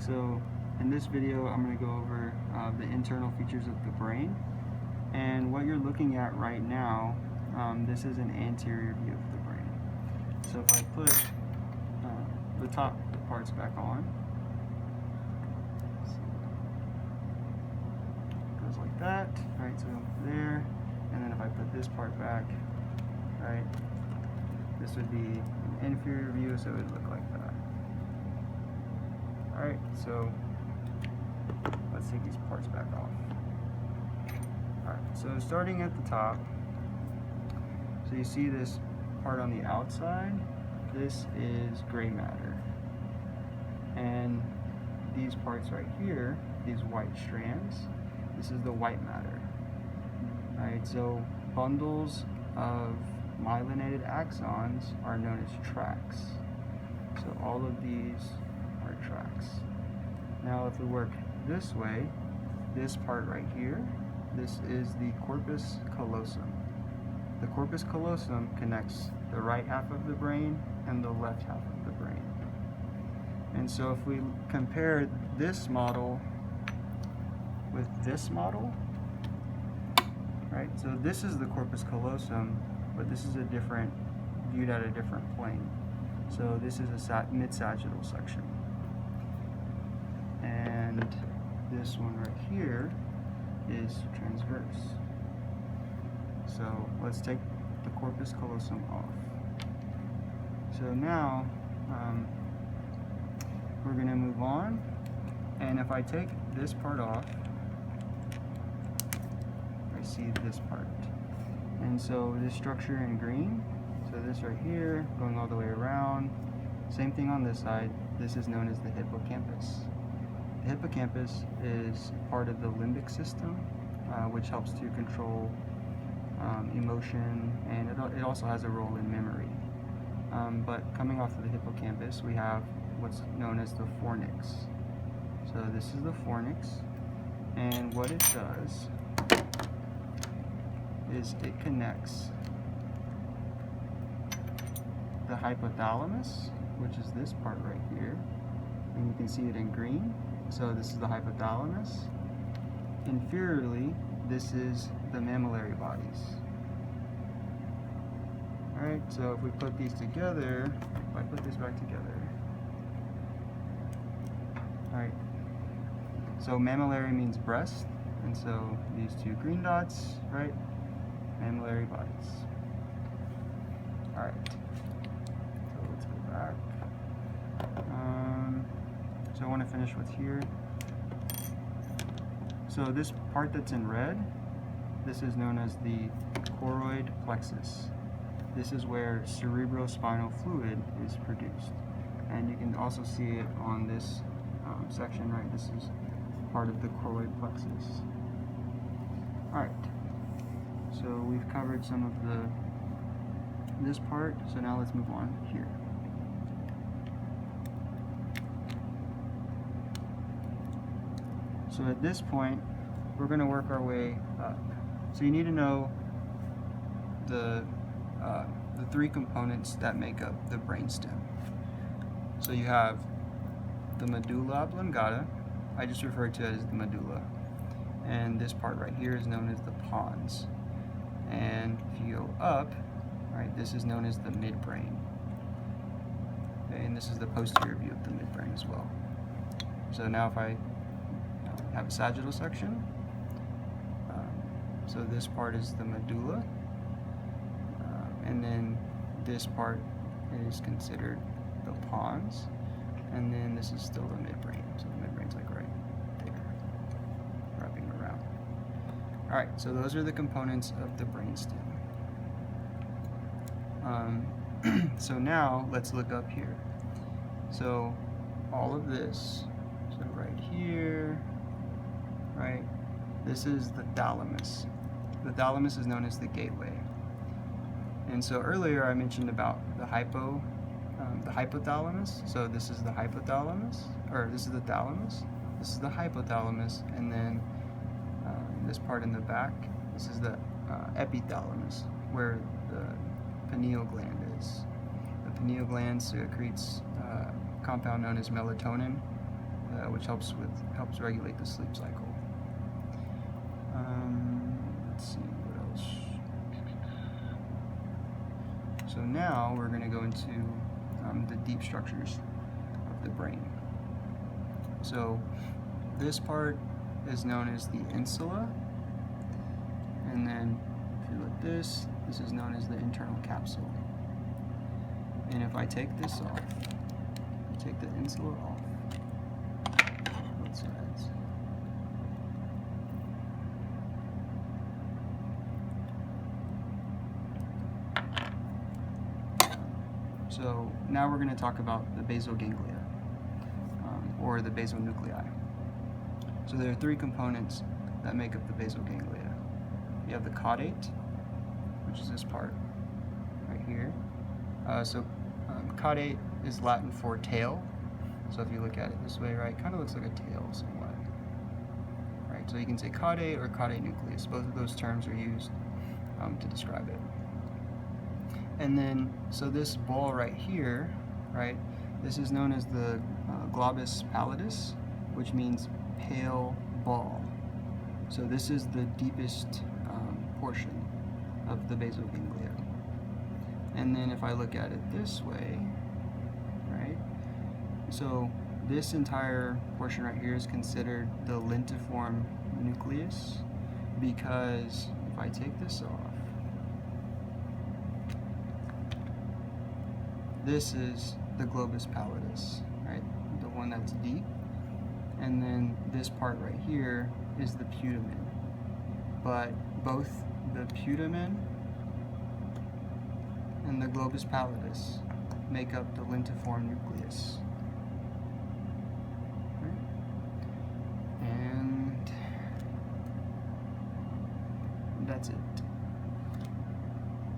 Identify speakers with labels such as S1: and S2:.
S1: So in this video I'm going to go over the internal features of the brain, and what you're looking at right now, this is an anterior view of the brain. So if I put the top parts back on, it goes like that, right, so there, and then if I put this part back, right, this would be an inferior view, so it would look like that. Alright, so let's take these parts back off. Alright, so starting at the top, so you see this part on the outside, this is gray matter. And these parts right here, these white strands, this is the white matter. Alright, so bundles of myelinated axons are known as tracts. So all of these are tracts. Now if we work this way, this part right here, this is the corpus callosum. The corpus callosum connects the right half of the brain and the left half of the brain. And so if we compare this model with this model, right, so this is the corpus callosum, but this is a different, viewed at a different plane. So this is a mid-sagittal section. And this one right here is transverse. So let's take the corpus callosum off. So now we're going to move on, and if I take this part off, I see this part. And so this structure in green, so this right here, going all the way around, same thing on this side, this is known as the hippocampus. The hippocampus is part of the limbic system, which helps to control emotion, and it also has a role in memory. But coming off of the hippocampus, we have what's known as the fornix. So this is the fornix, and what it does is it connects the hypothalamus, which is this part right here, and you can see it in green. So this is the hypothalamus. Inferiorly, this is the mamillary bodies. Alright, so if we put these together, if I put this back together, alright, so mamillary means breast, and so these two green dots, right, mamillary bodies. Alright, so let's go back. So I want to finish what's here. So this part that's in red, this is known as the choroid plexus. This is where cerebrospinal fluid is produced. And you can also see it on this section, right? This is part of the choroid plexus. Alright, so we've covered some of this part, so now let's move on here. So at this point, we're going to work our way up. So you need to know the three components that make up the brainstem. So you have the medulla oblongata. I just refer to it as the medulla. And this part right here is known as the pons. And if you go up, right, this is known as the midbrain. Okay, and this is the posterior view of the midbrain as well. So now if I have a sagittal section, so this part is the medulla, and then this part is considered the pons, and then this is still the midbrain. So the midbrain's like right there, wrapping around. Alright, so those are the components of the brainstem. So now let's look up here. So all of this, so right here, right, this is the thalamus. The thalamus is known as the gateway. And so earlier I mentioned about the hypothalamus. So this is the hypothalamus, or this is the thalamus. This is the hypothalamus, and then this part in the back, this is the epithalamus, where the pineal gland is. The pineal gland secretes a compound known as melatonin, which which helps regulate the sleep cycle. Let's see what else. So now we're going to go into the deep structures of the brain. So this part is known as the insula, and then if you look at this is known as the internal capsule. And if I take this off, take the insula off, both sides. So now we're going to talk about the basal ganglia, or the basal nuclei. So there are three components that make up the basal ganglia. You have the caudate, which is this part right here. Caudate is Latin for tail. So if you look at it this way, right, it kind of looks like a tail somewhat. Right, so you can say caudate or caudate nucleus. Both of those terms are used to describe it. And then, so this ball right here, right, this is known as the Globus Pallidus, which means pale ball. So this is the deepest portion of the basal ganglia. And then if I look at it this way, right, so this entire portion right here is considered the lentiform nucleus, because if I take this off, this is the Globus Pallidus, right, the one that's deep, and then this part right here is the putamen. But both the putamen and the Globus Pallidus make up the lentiform nucleus. Right? And that's it.